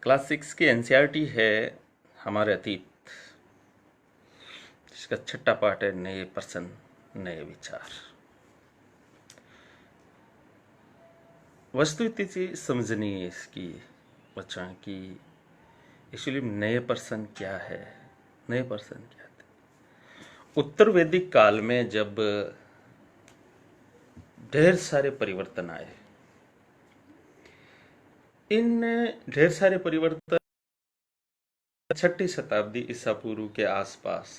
Class 6 की NCERT है हमारे अतीत, जिसका छठा पार्ट है नए पर्सन नए विचार। वस्तुस्थिति समझनी है इसकी बच्चों की। एक्चुअली नए पर्सन क्या है, नए पर्सन क्या थे। उत्तर वैदिक काल में जब ढेर सारे परिवर्तन आए, इन ढेर सारे परिवर्तन छठी शताब्दी ईसा पूर्व के आसपास,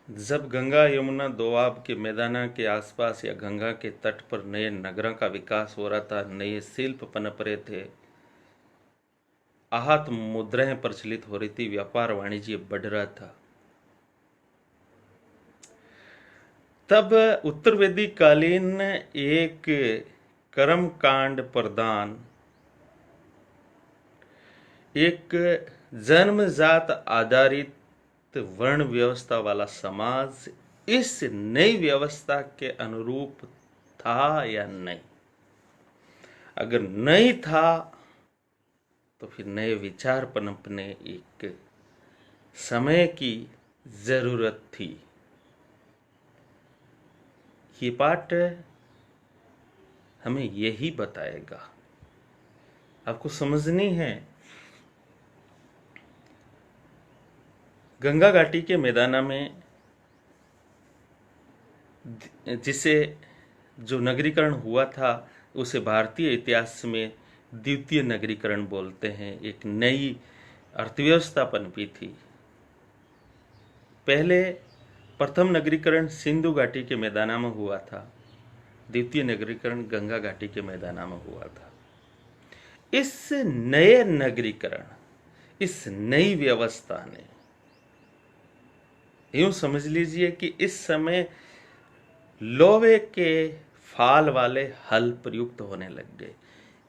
जब गंगा यमुना दोआब के मैदाना के आसपास या गंगा के तट पर नए नगरों का विकास हो रहा था, नए शिल्प पनप रहे थे, आहत मुद्राएं प्रचलित हो रही थी, व्यापार वाणिज्य बढ़ रहा था, तब उत्तर वैदिक कालीन एक कर्म कांड प्रधान, एक जन्मजात आधारित वर्ण व्यवस्था वाला समाज इस नई व्यवस्था के अनुरूप था या नहीं। अगर नहीं था तो फिर नए विचार पनपने एक समय की जरूरत थी। ये पाठ हमें यही बताएगा। आपको समझनी है, गंगा घाटी के मैदाना में जिसे जो नगरीकरण हुआ था उसे भारतीय इतिहास में द्वितीय नगरीकरण बोलते हैं। एक नई अर्थव्यवस्था पनपी थी। पहले प्रथम नगरीकरण सिंधु घाटी के मैदाना में हुआ था, द्वितीय नगरीकरण गंगा घाटी के मैदाना में हुआ था। इस नए नगरीकरण, इस नई व्यवस्था ने, यूं समझ लीजिए कि इस समय लोहे के फाल वाले हल प्रयुक्त होने लग गए।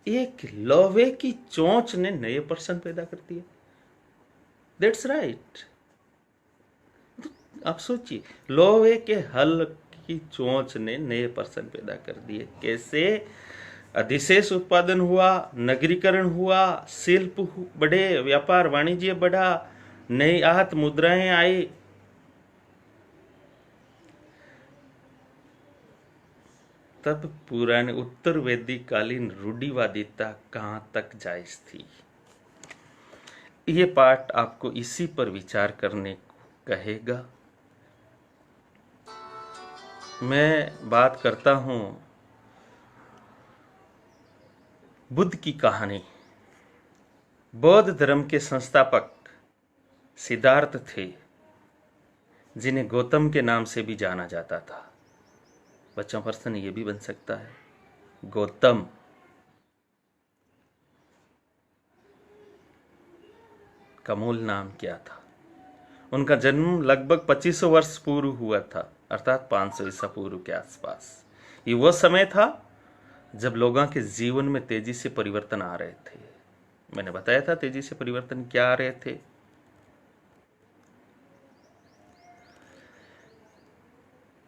एक लोहे की चोंच ने नए पर्सन पैदा कर दिए। That's right. आप सोचिए, लोहे के हल की चोंच ने नए पर्सन पैदा कर दिए। कैसे? अधिशेष उत्पादन हुआ, नगरीकरण हुआ, शिल्प बढ़े, व्यापार वाणिज्य बढ़ा, नई आहत मुद्राएं आई। तब पुराने उत्तर वैदिक कालीन रूढ़िवादिता कहां तक जायज थी। ये पाठ आपको इसी पर विचार करने को कहेगा। मैं बात करता हूं बुद्ध की कहानी। बौद्ध धर्म के संस्थापक सिद्धार्थ थे, जिन्हें गौतम के नाम से भी जाना जाता था। बच्चों प्रश्न ये भी बन सकता है, गौतम का मूल नाम क्या था? उनका जन्म लगभग 2500 वर्ष पूर्व हुआ था, अर्थात 500 ईसा पूर्व के आसपास। ये वो समय था जब लोगों के जीवन में तेजी से परिवर्तन आ रहे थे। मैंने बताया था तेजी से परिवर्तन क्या आ रहे थे।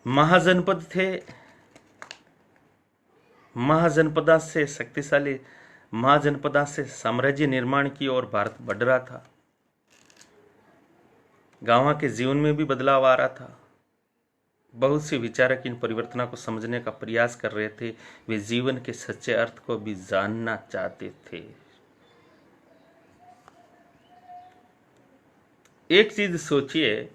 महाजनपद थे, महाजनपदा से शक्तिशाली महाजनपदा से साम्राज्य निर्माण की ओर भारत बढ़ रहा था। गांवों के जीवन में भी बदलाव आ रहा था। बहुत से विचारक इन परिवर्तनों को समझने का प्रयास कर रहे थे। वे जीवन के सच्चे अर्थ को भी जानना चाहते थे। एक चीज सोचिए,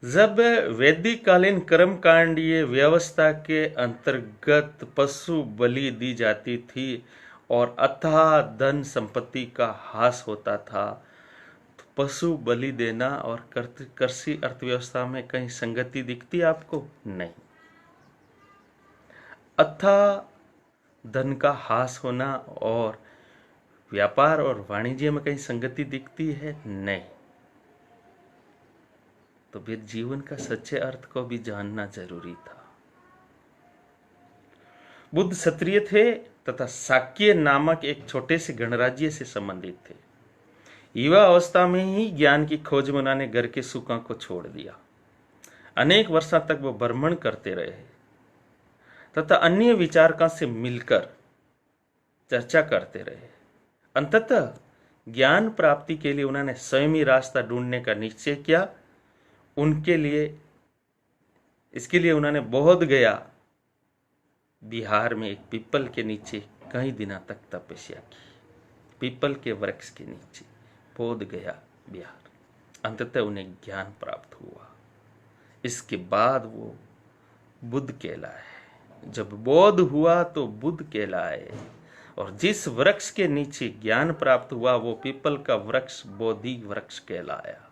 जब वैदिक कालीन कर्मकांडीय व्यवस्था के अंतर्गत पशु बलि दी जाती थी और अथाह धन संपत्ति का हास होता था, तो पशु बलि देना और कृषि अर्थव्यवस्था में कहीं संगति दिखती आपको? नहीं। अथाह धन का हास होना और व्यापार और वाणिज्य में कहीं संगति दिखती है? नहीं। तो फिर जीवन का सच्चे अर्थ को भी जानना जरूरी था। बुद्ध क्षत्रिय थे तथा शाक्य नामक एक छोटे से गणराज्य से संबंधित थे। युवा अवस्था में ही ज्ञान की खोज में उन्होंने घर के सुखों को छोड़ दिया। अनेक वर्षों तक वो भ्रमण करते रहे तथा अन्य विचारकों से मिलकर चर्चा करते रहे। अंततः ज्ञान प्राप्ति के लिए उन्होंने स्वयं ही रास्ता ढूंढने का निश्चय किया। इसके लिए उन्होंने बोध गया बिहार में एक पीपल के नीचे कई दिनों तक तपस्या की। पीपल के वृक्ष के नीचे बोध गया बिहार। अंततः उन्हें ज्ञान प्राप्त हुआ। इसके बाद वो बुद्ध कहलाए। जब बोध हुआ तो बुद्ध कहलाए। और जिस वृक्ष के नीचे ज्ञान प्राप्त हुआ वो पीपल का वृक्ष बोधि वृक्ष कहलाया।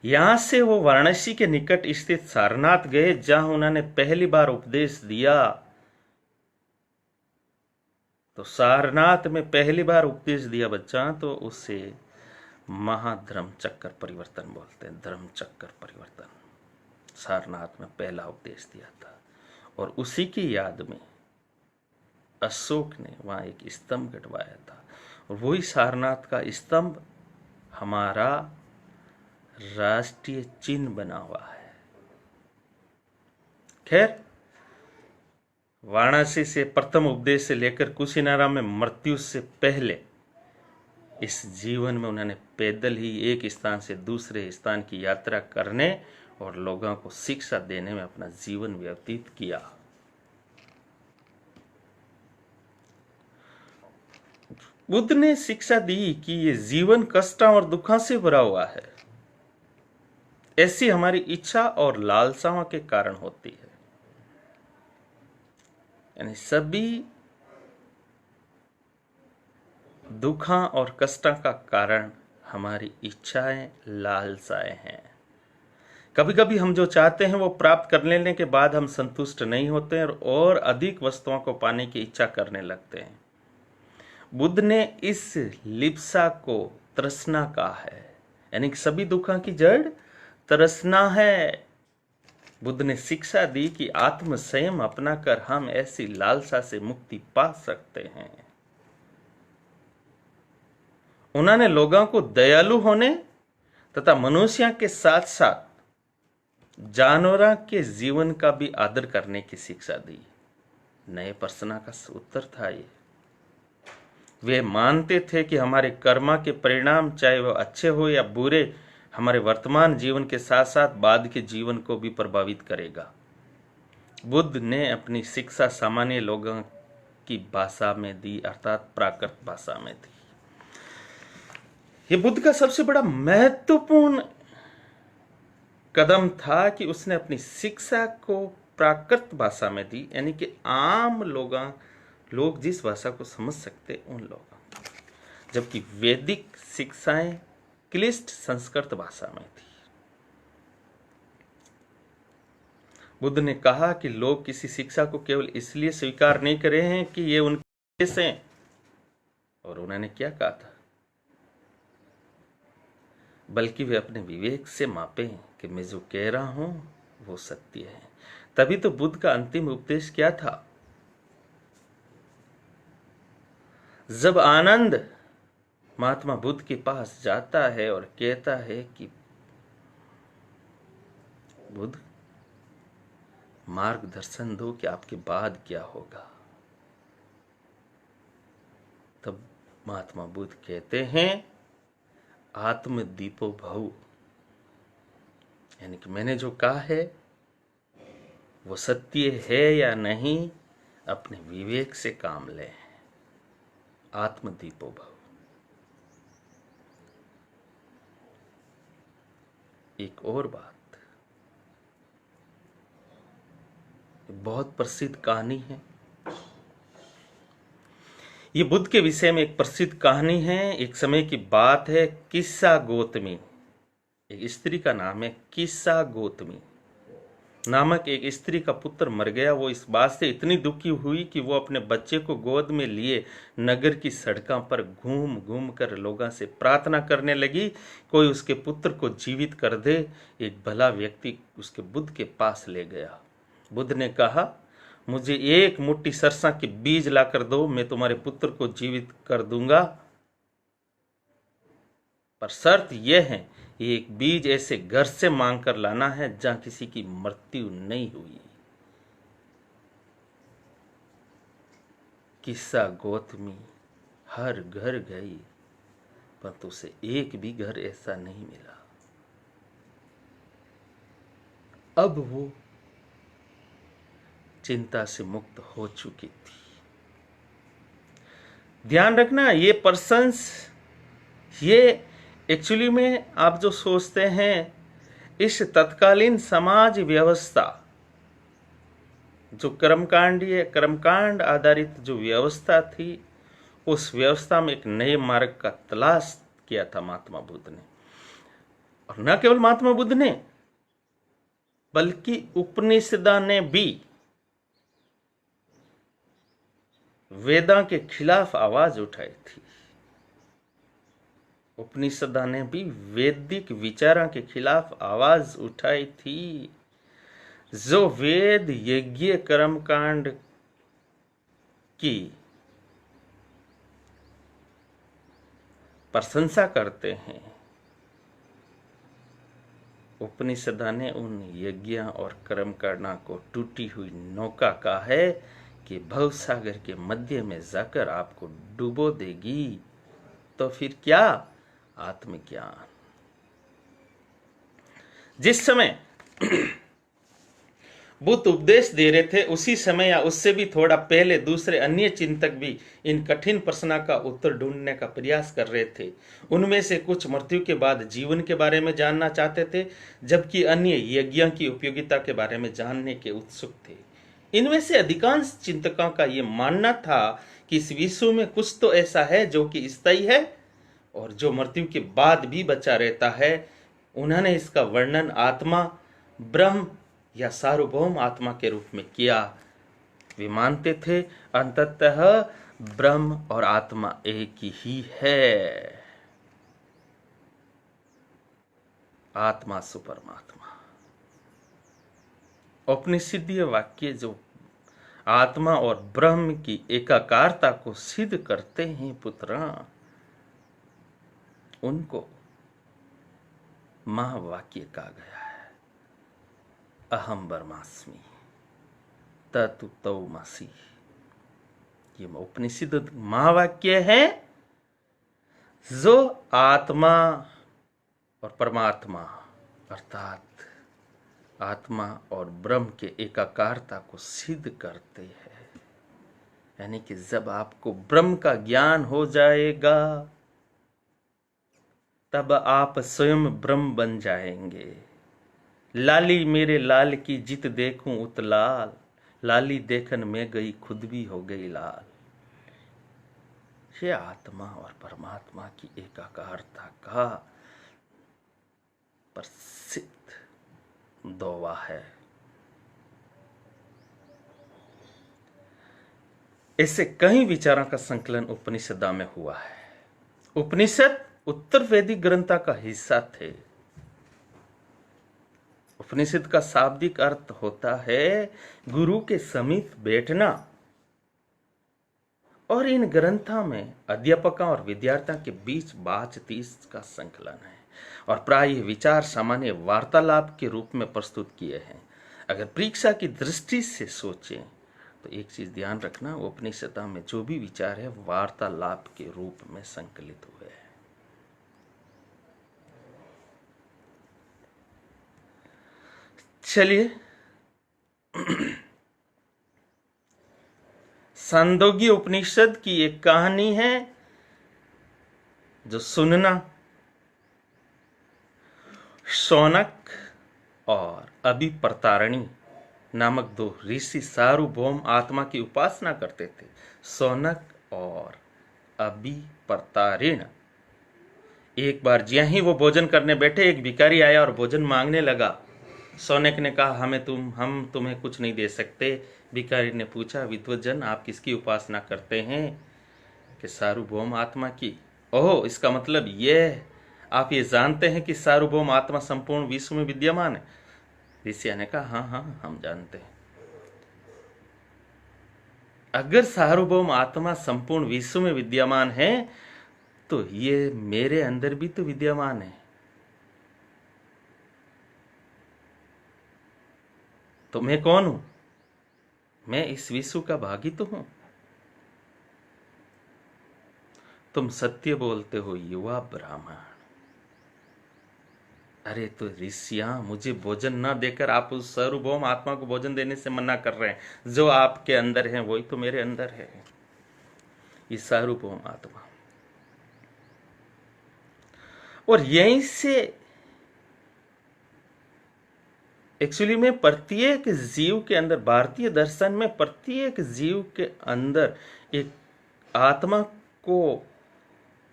यहां से वो वाराणसी के निकट स्थित सारनाथ गए, जहां उन्होंने पहली बार उपदेश दिया। तो सारनाथ में पहली बार उपदेश दिया बच्चा, तो उसे महाधर्म चक्कर परिवर्तन बोलते हैं। धर्म चक्कर परिवर्तन सारनाथ में पहला उपदेश दिया था। और उसी की याद में अशोक ने वहां एक स्तंभ गड़वाया था। और वही सारनाथ का स्तंभ हमारा राष्ट्रीय चिन्ह बना हुआ है। खैर, वाराणसी से प्रथम उपदेश से लेकर कुशीनारा में मृत्यु से पहले इस जीवन में उन्होंने पैदल ही एक स्थान से दूसरे स्थान की यात्रा करने और लोगों को शिक्षा देने में अपना जीवन व्यतीत किया। बुद्ध ने शिक्षा दी कि ये जीवन कष्टों और दुखों से भरा हुआ है। ऐसी हमारी इच्छा और लालसाओं के कारण होती है। यानी सभी दुखों और कष्टों का कारण हमारी इच्छाएं, लालसाएं हैं। कभी कभी हम जो चाहते हैं वो प्राप्त कर लेने के बाद हम संतुष्ट नहीं होते हैं और अधिक वस्तुओं को पाने की इच्छा करने लगते हैं। बुद्ध ने इस लिप्सा को तृष्णा कहा है। यानी कि सभी दुखों की जड़ तृष्णा है। बुद्ध ने शिक्षा दी कि आत्म संयम अपनाकर हम ऐसी लालसा से मुक्ति पा सकते हैं। उन्होंने लोगों को दयालु होने तथा मनुष्यों के साथ साथ जानवरों के जीवन का भी आदर करने की शिक्षा दी। नए प्रश्न का उत्तर था ये। वे मानते थे कि हमारे कर्म के परिणाम, चाहे वह अच्छे हो या बुरे, हमारे वर्तमान जीवन के साथ साथ बाद के जीवन को भी प्रभावित करेगा। बुद्ध ने अपनी शिक्षा सामान्य लोगों की भाषा में दी, अर्थात प्राकृत भाषा में दी। यह बुद्ध का सबसे बड़ा महत्वपूर्ण कदम था कि उसने अपनी शिक्षा को प्राकृत भाषा में दी, यानी कि आम लोग जिस भाषा को समझ सकते उन लोगों, जबकि वैदिक शिक्षाएं क्लिष्ट संस्कृत भाषा में थी। बुद्ध ने कहा कि लोग किसी शिक्षा को केवल इसलिए स्वीकार नहीं कर रहे हैं कि ये उनके देश हैं। और उन्होंने क्या कहा था, बल्कि वे अपने विवेक से मापें कि मैं जो कह रहा हूं वो सत्य है। तभी तो बुद्ध का अंतिम उपदेश क्या था? जब आनंद महात्मा बुद्ध के पास जाता है और कहता है कि बुद्ध, मार्गदर्शन दो कि आपके बाद क्या होगा, तब महात्मा बुद्ध कहते हैं, आत्मदीपो भव। यानी कि मैंने जो कहा है वो सत्य है या नहीं, अपने विवेक से काम लें। आत्मदीपो भव। एक और बात, बहुत प्रसिद्ध कहानी है। ये बुद्ध के विषय में एक प्रसिद्ध कहानी है। एक समय की बात है, किस्सा गौतमी, एक स्त्री का नाम है किस्सा गौतमी नामक एक स्त्री का पुत्र मर गया। वो इस बात से इतनी दुखी हुई कि वो अपने बच्चे को गोद में लिए नगर की सड़कों पर घूम घूम कर लोगों से प्रार्थना करने लगी, कोई उसके पुत्र को जीवित कर दे। एक भला व्यक्ति उसके बुद्ध के पास ले गया। बुद्ध ने कहा, मुझे एक मुट्ठी सरसों के बीज लाकर दो, मैं तुम्हारे पुत्र को जीवित कर दूंगा, पर शर्त यह है, एक बीज ऐसे घर से मांग कर लाना है जहां किसी की मृत्यु नहीं हुई। किस्सा गौतमी हर घर गई, परंतु उसे एक भी घर ऐसा नहीं मिला। अब वो चिंता से मुक्त हो चुकी थी। ध्यान रखना, ये पर्सन्स, ये एक्चुअली में आप जो सोचते हैं, इस तत्कालीन समाज व्यवस्था, जो कर्मकांड आधारित जो व्यवस्था थी, उस व्यवस्था में एक नए मार्ग का तलाश किया था महात्मा बुद्ध ने। और न केवल महात्मा बुद्ध ने, बल्कि उपनिषदा ने भी वेदा के खिलाफ आवाज उठाई थी। उपनिषदा ने भी वैदिक विचारों के खिलाफ आवाज उठाई थी। जो वेद यज्ञ कर्मकांड की प्रशंसा करते हैं, उपनिषदा ने उन यज्ञ और कर्मकांडों को टूटी हुई नौका कहा है कि भवसागर के मध्य में जाकर आपको डुबो देगी। तो फिर क्या? आत्मज्ञान। जिस समय बुद्ध उपदेश दे रहे थे, उसी समय या उससे भी थोड़ा पहले दूसरे अन्य चिंतक भी इन कठिन प्रश्नों का उत्तर ढूंढने का प्रयास कर रहे थे। उनमें से कुछ मृत्यु के बाद जीवन के बारे में जानना चाहते थे, जबकि अन्य यज्ञ की उपयोगिता के बारे में जानने के उत्सुक थे। इनमें से अधिकांश चिंतकों का यह मानना था कि इस विश्व में कुछ तो ऐसा है जो कि स्थायी है और जो मृत्यु के बाद भी बचा रहता है। उन्होंने इसका वर्णन आत्मा, ब्रह्म या सार्वभौम आत्मा के रूप में किया। वे मानते थे अंततः ब्रह्म और आत्मा एक ही है। आत्मा सुपरमात्मा। उपनिषदीय वाक्य जो आत्मा और ब्रह्म की एकाकारता को सिद्ध करते हैं पुत्रा, उनको महावाक्य कहा गया है। अहम ब्रह्मास्मि तत्तु तौमसि। ये उपनिषद महावाक्य है जो आत्मा और परमात्मा अर्थात आत्मा और ब्रह्म के एकाकारता को सिद्ध करते हैं। यानी कि जब आपको ब्रह्म का ज्ञान हो जाएगा, तब आप स्वयं ब्रह्म बन जाएंगे। लाली मेरे लाल की जित देखूं उत लाल, लाली देखन में गई खुद भी हो गई लाल। ये आत्मा और परमात्मा की एकाकारता का प्रसिद्ध दोवा है। ऐसे कई विचारों का संकलन उपनिषदा में हुआ है। उपनिषद उत्तर वैदिक ग्रंथा का हिस्सा थे। उपनिषद का शाब्दिक अर्थ होता है गुरु के समीप बैठना, और इन ग्रंथों में अध्यापकों और विद्यार्थियों के बीच बातचीत का संकलन है और प्राय विचार सामान्य वार्तालाप के रूप में प्रस्तुत किए हैं। अगर परीक्षा की दृष्टि से सोचें तो एक चीज ध्यान रखना, उपनिषद में जो भी विचार है वार्तालाप के रूप में संकलित हुए हैं। चलिए, छांदोग्य उपनिषद की एक कहानी है जो सुनना। शौनक और अभिप्रतारिणी नामक दो ऋषि सार्वभौम आत्मा की उपासना करते थे। शौनक और अभिप्रतारिण। एक बार ज्यों ही वो भोजन करने बैठे, एक भिखारी आया और भोजन मांगने लगा। शौनक ने कहा, हम तुम्हें कुछ नहीं दे सकते। भिखारी ने पूछा, विद्वज्जन आप किसकी उपासना करते हैं? कि सार्वभौम आत्मा की। ओह, इसका मतलब यह आप ये जानते हैं कि सार्वभौम आत्मा संपूर्ण विश्व में विद्यमान है? ऋषि ने कहा, हाँ हाँ हम जानते हैं। अगर सार्वभौम आत्मा संपूर्ण विश्व में विद्यमान है तो ये मेरे अंदर भी तो विद्यमान है। तो मैं कौन हूं? मैं इस विश्व का भागी तो हूं। तुम सत्य बोलते हो युवा ब्राह्मण। अरे तो ऋषियां, मुझे भोजन न देकर आप उस सार्वभौम आत्मा को भोजन देने से मना कर रहे हैं। जो आपके अंदर है वही तो मेरे अंदर है, ये सार्वभौम आत्मा। और यहीं से एक्चुअली में प्रत्येक जीव के अंदर, भारतीय दर्शन में प्रत्येक जीव के अंदर एक आत्मा को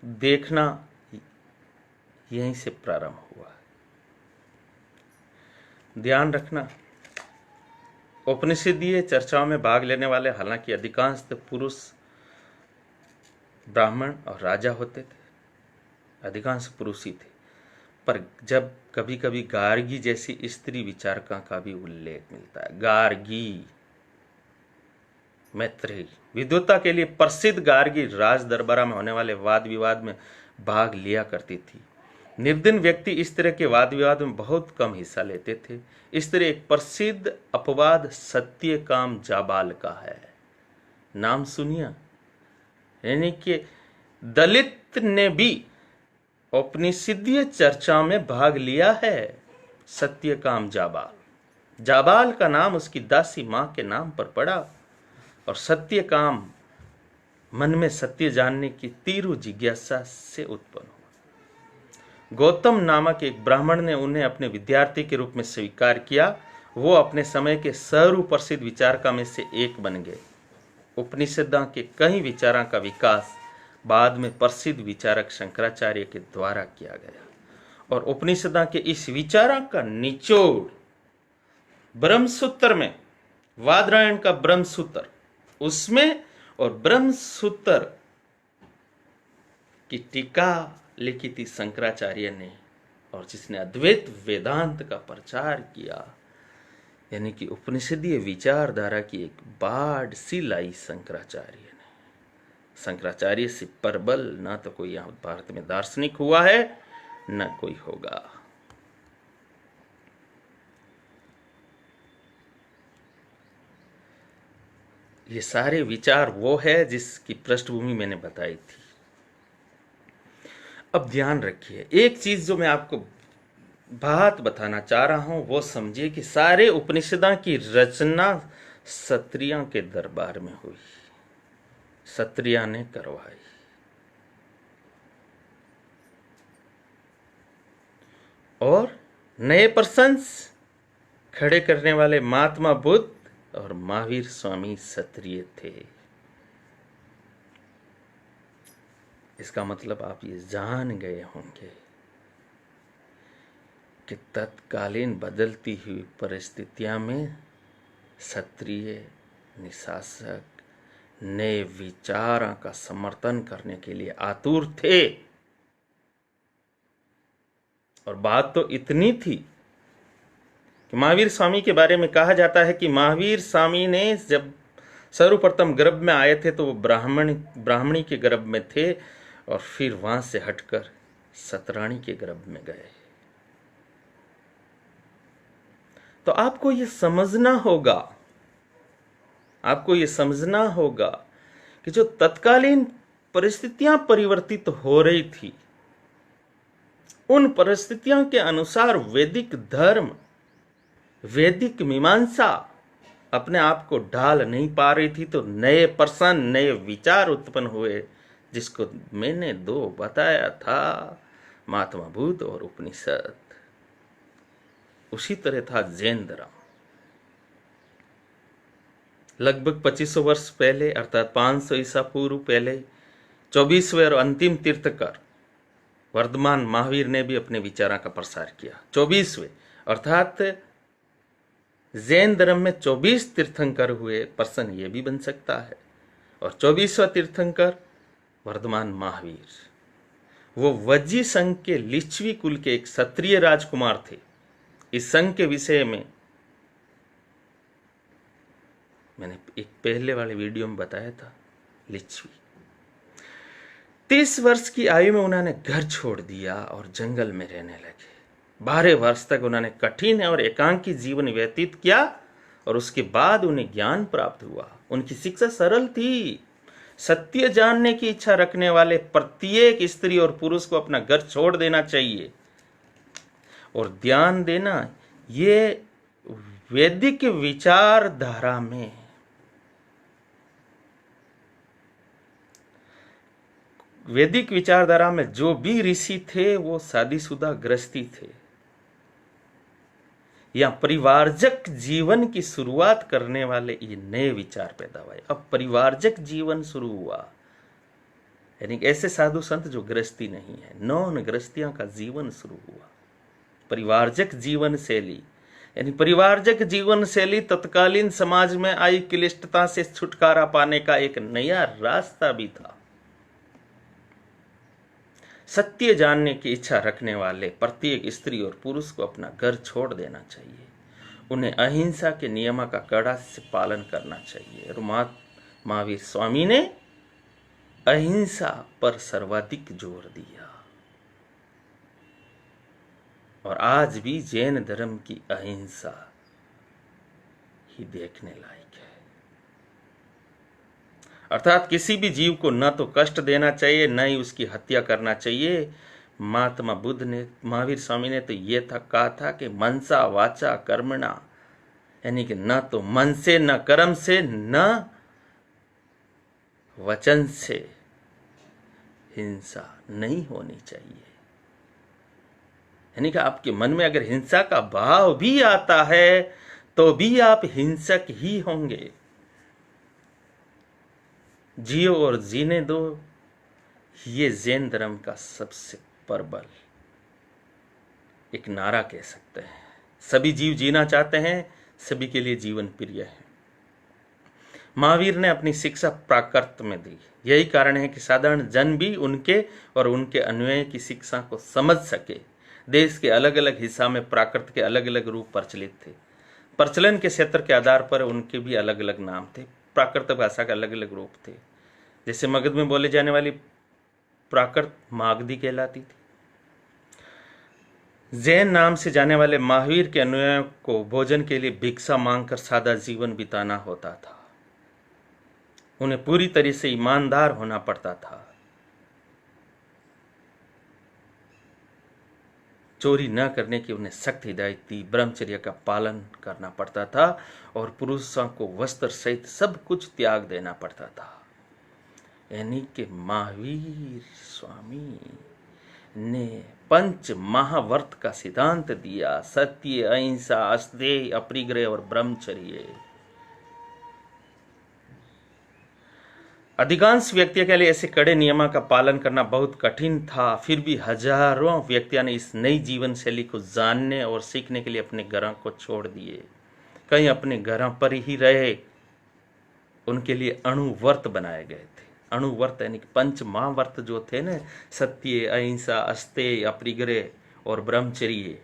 देखना यहीं से प्रारंभ हुआ। ध्यान रखना, उपनिषदीय चर्चाओं में भाग लेने वाले हालांकि अधिकांश पुरुष ब्राह्मण और राजा होते थे, अधिकांश पुरुष ही थे, पर जब कभी कभी गार्गी जैसी स्त्री विचारका का भी उल्लेख मिलता है। गार्गी, मैत्रेयी, विद्वता के लिए प्रसिद्ध गार्गी राज दरबार में होने वाले वाद विवाद में भाग लिया करती थी। निर्धन व्यक्ति इस तरह के वाद विवाद में बहुत कम हिस्सा लेते थे। इस तरह एक प्रसिद्ध अपवाद सत्यकाम जाबाल का है, नाम सुनिए। यानी कि दलित ने भी उपनिषदीय चर्चा में भाग लिया है। सत्यकाम जाबाल, जाबाल का नाम उसकी दासी मां के नाम पर पड़ा, और सत्यकाम मन में सत्य जानने की तीव्र जिज्ञासा से उत्पन्न हुआ। गौतम नामक एक ब्राह्मण ने उन्हें अपने विद्यार्थी के रूप में स्वीकार किया। वो अपने समय के सर्वप्रसिद्ध विचारकों में से एक बन गए। उपनिषदों के कई विचारों का विकास बाद में प्रसिद्ध विचारक शंकराचार्य के द्वारा किया गया, और उपनिषदों के इस विचारों का निचोड़ ब्रह्मसूत्र में, वादरायण का ब्रह्मसूत्र उसमें, और ब्रह्मसूत्र की टीका लिखी थी शंकराचार्य ने, और जिसने अद्वैत वेदांत का प्रचार किया। यानी कि उपनिषदीय विचारधारा की एक बाढ़ सी लाई शंकराचार्य ने। शंकराचार्य से प्रबल ना तो कोई यहां भारत में दार्शनिक हुआ है, न कोई होगा। ये सारे विचार वो है जिसकी पृष्ठभूमि मैंने बताई थी। अब ध्यान रखिए, एक चीज जो मैं आपको बात बताना चाह रहा हूं वो समझिए कि सारे उपनिषदों की रचना क्षत्रियों के दरबार में हुई, क्षत्रिय ने करवाई। और नए प्रश्न खड़े करने वाले महात्मा बुद्ध और महावीर स्वामी क्षत्रिय थे। इसका मतलब आप ये जान गए होंगे कि तत्कालीन बदलती हुई परिस्थितियों में क्षत्रिय निशासक नए विचारों का समर्थन करने के लिए आतुर थे। और बात तो इतनी थी कि महावीर स्वामी के बारे में कहा जाता है कि महावीर स्वामी ने जब सर्वप्रथम गर्भ में आए थे तो वो ब्राह्मणी के गर्भ में थे, और फिर वहां से हटकर सतराणी के गर्भ में गए। तो आपको ये समझना होगा, आपको ये समझना होगा कि जो तत्कालीन परिस्थितियां परिवर्तित हो रही थी, उन परिस्थितियों के अनुसार वैदिक धर्म, वैदिक मीमांसा अपने आप को ढाल नहीं पा रही थी। तो नए प्रश्न, नए विचार उत्पन्न हुए, जिसको मैंने दो बताया था, महात्मा बुद्ध और उपनिषद। उसी तरह था जैन धर्म। लगभग 2500 वर्ष पहले, अर्थात 500 ईसा पूर्व पहले, 24वें और अंतिम तीर्थकर वर्धमान महावीर ने भी अपने विचारों का प्रसार किया। 24वें अर्थात जैन धर्म में 24 तीर्थंकर हुए, प्रश्न ये भी बन सकता है। और 24वां तीर्थंकर वर्धमान महावीर, वो वज्जी संघ के लिच्छवी कुल के एक क्षत्रिय राजकुमार थे। इस संघ के विषय में मैंने एक पहले वाले वीडियो में बताया था। लिच्छवी 30 वर्ष की आयु में उन्होंने घर छोड़ दिया और जंगल में रहने लगे। 12 वर्ष तक उन्होंने कठिन और एकांकी जीवन व्यतीत किया, और उसके बाद उन्हें ज्ञान प्राप्त हुआ। उनकी शिक्षा सरल थी, सत्य जानने की इच्छा रखने वाले प्रत्येक स्त्री और पुरुष को अपना घर छोड़ देना चाहिए और ध्यान देना, ये वैदिक विचारधारा में जो भी ऋषि थे वो शादीशुदा गृहस्थी थे या परिवारजक जीवन की शुरुआत करने वाले ये नए विचार पैदा हुए। अब परिवारजक जीवन शुरू हुआ, यानी ऐसे साधु संत जो गृहस्थी नहीं है, नॉन गृहस्थियों का जीवन शुरू हुआ। परिवारजक जीवन शैली, यानी परिवारजक जीवन शैली तत्कालीन समाज में आई क्लिष्टता से छुटकारा पाने का एक नया रास्ता भी था। सत्य जानने की इच्छा रखने वाले प्रत्येक स्त्री और पुरुष को अपना घर छोड़ देना चाहिए। उन्हें अहिंसा के नियम का कड़ा से पालन करना चाहिए। और महावीर स्वामी ने अहिंसा पर सर्वाधिक जोर दिया और आज भी जैन धर्म की अहिंसा ही देखने लायक है। अर्थात किसी भी जीव को न तो कष्ट देना चाहिए, न ही उसकी हत्या करना चाहिए। महात्मा बुद्ध ने, महावीर स्वामी ने तो ये कहा था कि मनसा वाचा कर्मणा, यानी कि न तो मन से, न कर्म से, न वचन से हिंसा नहीं होनी चाहिए। यानी कि आपके मन में अगर हिंसा का भाव भी आता है तो भी आप हिंसक ही होंगे। जियो और जीने दो, ये जैन धर्म का सबसे प्रबल एक नारा कह सकते हैं। सभी जीव जीना चाहते हैं, सभी के लिए जीवन प्रिय है। महावीर ने अपनी शिक्षा प्राकृत में दी। यही कारण है कि साधारण जन भी उनके और उनके अनुयायी की शिक्षा को समझ सके। देश के अलग अलग हिस्सा में प्राकृत के अलग अलग रूप प्रचलित थे। प्रचलन के क्षेत्र के आधार पर उनके भी अलग अलग नाम थे। प्राकृत भाषा के अलग अलग रूप थे। जैसे मगध में बोले जाने वाली प्राकृत मागधी कहलाती थी। जैन नाम से जाने वाले महावीर के अनुयायियों को भोजन के लिए भिक्षा मांगकर सादा जीवन बिताना होता था। उन्हें पूरी तरह से ईमानदार होना पड़ता था। चोरी न करने की उन्हें सख्त हिदायत थी। ब्रह्मचर्य का पालन करना पड़ता था और पुरुषों को वस्त्र सहित सब कुछ त्याग देना पड़ता था। यानी कि महावीर स्वामी ने पंच महाव्रत का सिद्धांत दिया। सत्य, अहिंसा, अस्तेय, अपरिग्रह और ब्रह्मचर्य। अधिकांश व्यक्तियों के लिए ऐसे कड़े नियमों का पालन करना बहुत कठिन था। फिर भी हजारों व्यक्तियों ने इस नई जीवन शैली को जानने और सीखने के लिए अपने घरों को छोड़ दिए। कई अपने घरों पर ही रहे। उनके लिए अणुव्रत बनाए गए थे। अणुव्रत यानी कि पंच महाव्रत जो थे ना, सत्य, अहिंसा, अस्तेय, अपरिग्रह और ब्रह्मचर्य,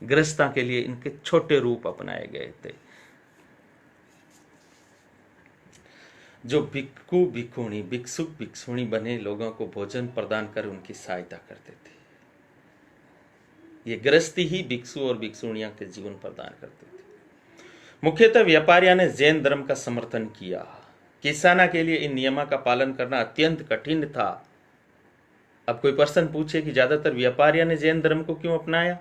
गृहस्था के लिए इनके छोटे रूप अपनाए गए थे। जो भिक्खु भिक्षुणी, भिक्षुक भिक्षुणी बने लोगों को भोजन प्रदान कर उनकी सहायता करते थे। ये गृहस्थी ही भिक्षु और भिक्षुणियों के जीवन प्रदान करते थे। मुख्यतः व्यापारियों ने जैन धर्म का समर्थन किया। किसाना के लिए इन नियमों का पालन करना अत्यंत कठिन था। अब कोई पर्सन पूछे कि ज्यादातर व्यापारियों ने जैन धर्म को क्यों अपनाया?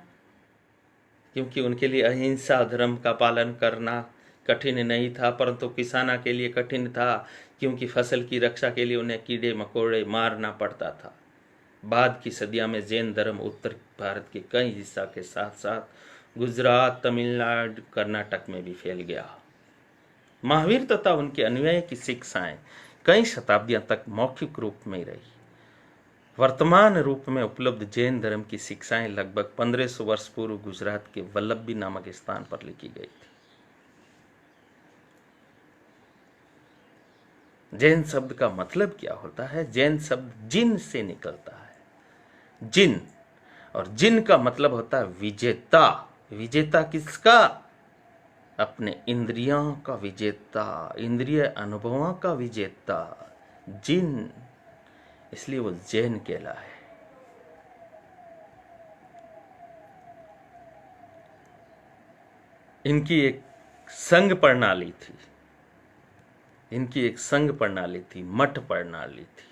क्योंकि उनके लिए अहिंसा धर्म का पालन करना कठिन नहीं था, परंतु किसाना के लिए कठिन था, क्योंकि फसल की रक्षा के लिए उन्हें कीड़े मकोड़े मारना पड़ता था। बाद की सदियों में जैन धर्म उत्तर भारत के कई हिस्सा के साथ साथ गुजरात, तमिलनाडु, कर्नाटक में भी फैल गया। महावीर तथा उनके अनुयायी की शिक्षाएं कई शताब्दियों तक मौखिक रूप में रही। वर्तमान रूप में उपलब्ध जैन धर्म की शिक्षाएं लगभग 1500 वर्ष पूर्व गुजरात के वल्लभी नामक स्थान पर लिखी गई थी। जैन शब्द का मतलब क्या होता है? जैन शब्द जिन से निकलता है। जिन, और जिन का मतलब होता है विजेता। विजेता किसका? अपने इंद्रियों का विजेता, इंद्रिय अनुभवों का विजेता, जिन। इसलिए वो जैन कहलाए। इनकी एक संघ प्रणाली थी। इनकी एक संघ प्रणाली थी, मठ प्रणाली थी।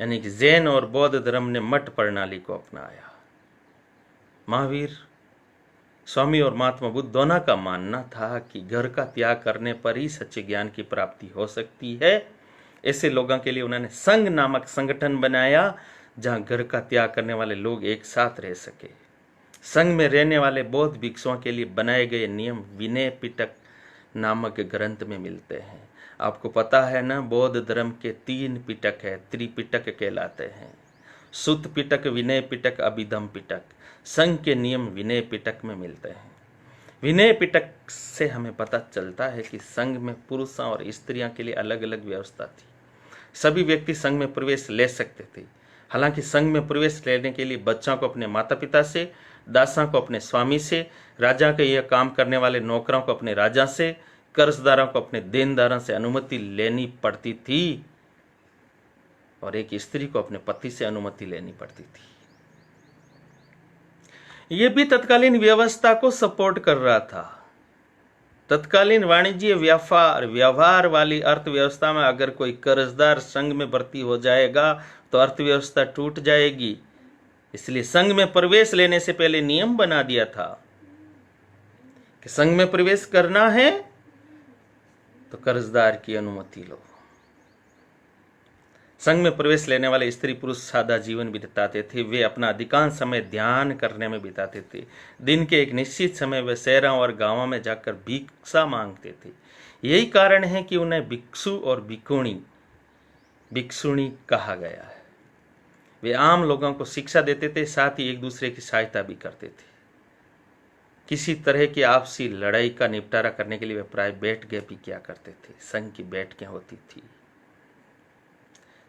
यानी कि जैन और बौद्ध धर्म ने मठ प्रणाली को अपनाया। महावीर, स्वामी और महात्मा बुद्ध दोनों का मानना था कि घर का त्याग करने पर ही सच्चे ज्ञान की प्राप्ति हो सकती है। ऐसे लोगों के लिए उन्होंने संघ नामक संगठन बनाया, जहां घर का त्याग करने वाले लोग एक साथ रह सके। संघ में रहने वाले बौद्ध भिक्षुओं के लिए बनाए गए नियम विनय पिटक नामक ग्रंथ में मिलते हैं। आपको पता है ना, बौद्ध धर्म के 3 पिटक है, त्रिपिटक कहलाते हैं। सुत पिटक, विनय पिटक, अभिधम पिटक। संघ के नियम विनय पिटक में मिलते हैं। विनय पिटक से हमें पता चलता है कि संघ में पुरुषों और स्त्रियों के लिए अलग अलग व्यवस्था थी। सभी व्यक्ति संघ में प्रवेश ले सकते थे। हालांकि संघ में प्रवेश लेने के लिए बच्चों को अपने माता पिता से, दासों को अपने स्वामी से, राजा के यह काम करने वाले नौकरों को अपने राजा से, कर्जदारों को अपने देनदारों से अनुमति लेनी पड़ती थी, और एक स्त्री को अपने पति से अनुमति लेनी पड़ती थी। यह भी तत्कालीन व्यवस्था को सपोर्ट कर रहा था। तत्कालीन वाणिज्य व्यवहार वाली अर्थव्यवस्था में अगर कोई कर्जदार संघ में भर्ती हो जाएगा तो अर्थव्यवस्था टूट जाएगी। इसलिए संघ में प्रवेश लेने से पहले नियम बना दिया था कि संघ में प्रवेश करना है तो कर्जदार की अनुमति लो। संघ में प्रवेश लेने वाले स्त्री पुरुष सादा जीवन बिताते थे। वे अपना अधिकांश समय ध्यान करने में बिताते थे। दिन के एक निश्चित समय वे शहरों और गांवों में जाकर भिक्षा मांगते थे। यही कारण है कि उन्हें भिक्षु और भिक्षुणी कहा गया है। वे आम लोगों को शिक्षा देते थे, साथ ही एक दूसरे की सहायता भी करते थे। किसी तरह की आपसी लड़ाई का निपटारा करने के लिए वे प्राय बैठकें भी किया करते थे। संघ की बैठकें होती थी।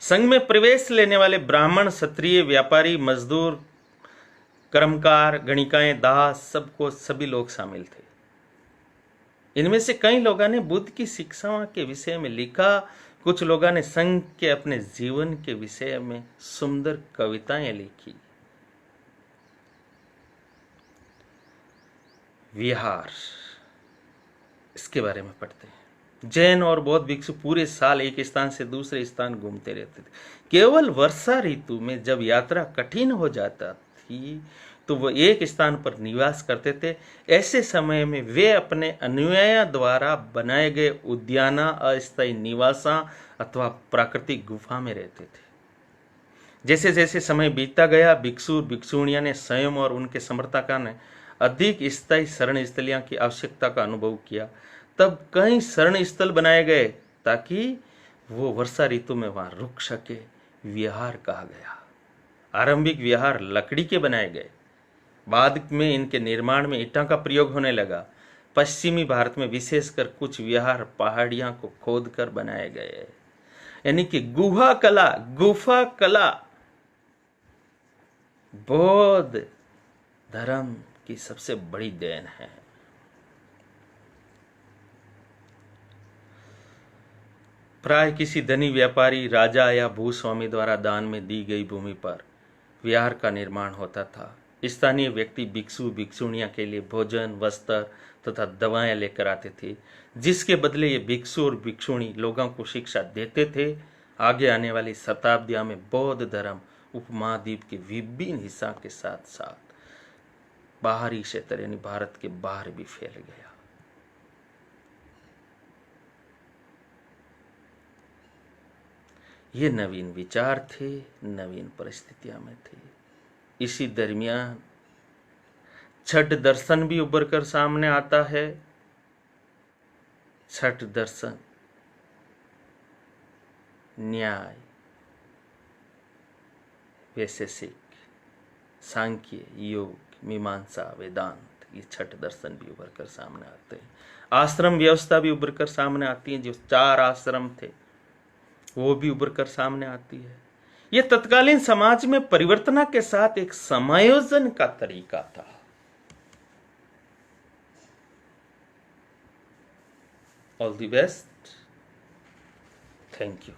संघ में प्रवेश लेने वाले ब्राह्मण, क्षत्रिय, व्यापारी, मजदूर, कर्मकार, गणिकाएं, दास, सभी लोग शामिल थे। इनमें से कई लोगों ने बुद्ध की शिक्षाओं के विषय में लिखा। कुछ लोगों ने संघ के अपने जीवन के विषय में सुंदर कविताएं लिखी। विहार, इसके बारे में पढ़ते हैं। जैन और बौद्ध भिक्षु पूरे साल एक स्थान से दूसरे स्थान घूमते रहते थे। केवल वर्षा ऋतु में जब यात्रा कठिन हो जाता थी तो वो एक स्थान पर निवास करते थे। ऐसे समय में वे अपने अनुयायियों द्वारा बनाए गए उद्याना, अस्थायी निवासा अथवा प्राकृतिक गुफा में रहते थे। जैसे जैसे समय बीतता गया, भिक्षु भिक्षुणियां ने स्वयं और उनके समर्थकों ने अधिक स्थायी शरण स्थलियों की आवश्यकता का अनुभव किया। तब कई शरण स्थल बनाए गए ताकि वो वर्षा ऋतु में वहां रुक सके। विहार कहा गया। आरंभिक विहार लकड़ी के बनाए गए। बाद में इनके निर्माण में ईंटों का प्रयोग होने लगा। पश्चिमी भारत में विशेषकर कुछ विहार पहाड़ियों को खोदकर बनाए गए। यानी कि गुफा कला बौद्ध धर्म की सबसे बड़ी देन है। प्राय किसी धनी व्यापारी, राजा या भूस्वामी द्वारा दान में दी गई भूमि पर विहार का निर्माण होता था। स्थानीय व्यक्ति भिक्षु भिक्षुणियों के लिए भोजन, वस्त्र तथा दवाएं लेकर आते थे, जिसके बदले ये भिक्षु और भिक्षुणी लोगों को शिक्षा देते थे। आगे आने वाली शताब्दियों में बौद्ध धर्म उपमहाद्वीप के विभिन्न हिस्सों के साथ साथ बाहरी क्षेत्र यानी भारत के बाहर भी फैल गया। ये नवीन विचार थे, नवीन परिस्थितियों में थे। इसी दरमियान छठ दर्शन भी उभर कर सामने आता है। छठ दर्शन न्याय, वैशेषिक, सांख्य, योग, मीमांसा, वेदांत, ये छठ दर्शन भी उभर कर सामने आते हैं। आश्रम व्यवस्था भी उभर कर सामने आती है। जो 4 आश्रम थे वो भी उभर कर सामने आती है। यह तत्कालीन समाज में परिवर्तन के साथ एक समायोजन का तरीका था। All the best. Thank you.